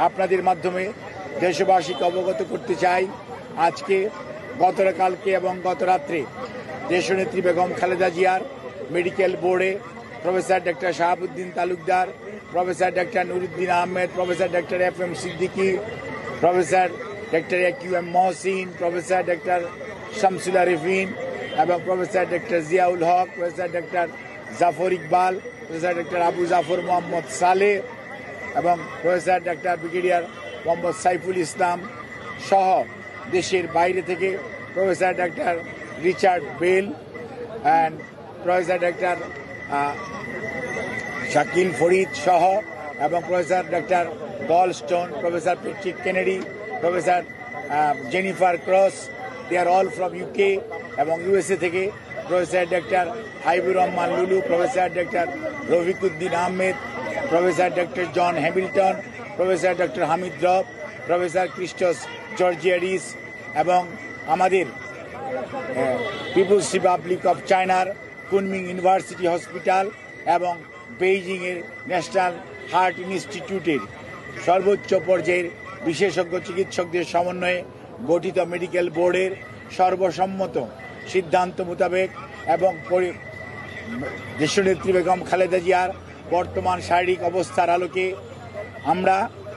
আপনাদের মাধ্যমে দেশবাসীকে অবগত করতে চাই। আজকে গতকালকে এবং গত রাত্রে দেশনেত্রী বেগম খালেদা জিয়ার মেডিকেল বোর্ডে professor doctor Shahabuddin Talukdar, professor doctor Nuruddin Ahmed, professor doctor FM Siddiqui, professor doctor AQM Mohsin, professor doctor Shamsul Arefin এবং professor doctor Ziaul Haque, professor doctor Jafar Iqbal, professor doctor Abu Jafar Mohammad Saleh এবং professor doctor brigadier Mohammad Saiful Islam সহ দেশের বাইরে থেকে professor doctor Richard Bell and professor doctor Shakil Farid সহ এবং professor doctor Galstone, professor Patrick Kennedy, professor Jennifer cross, they are all from UK এবং USA থেকে professor doctor Haibur Rahman Lulu, professor doctor Rafiquddin Ahmed, professor doctor John Hamilton, professor doctor Hamid Rob, professor Christos Georgiadis এবং আমাদের people's republic of চায়নার Kunming university hospital এবং বেইজিংয়ের national heart ইনস্টিটিউটের সর্বোচ্চ পর্যায়ের বিশেষজ্ঞ চিকিৎসকদের সমন্বয়ে গঠিত মেডিকেল বোর্ডের সর্বসম্মত সিদ্ধান্ত মোতাবেক এবং দেশনেত্রী বেগম খালেদা জিয়ার বর্তমান শারীরিক অবস্থার আলোকে আমরা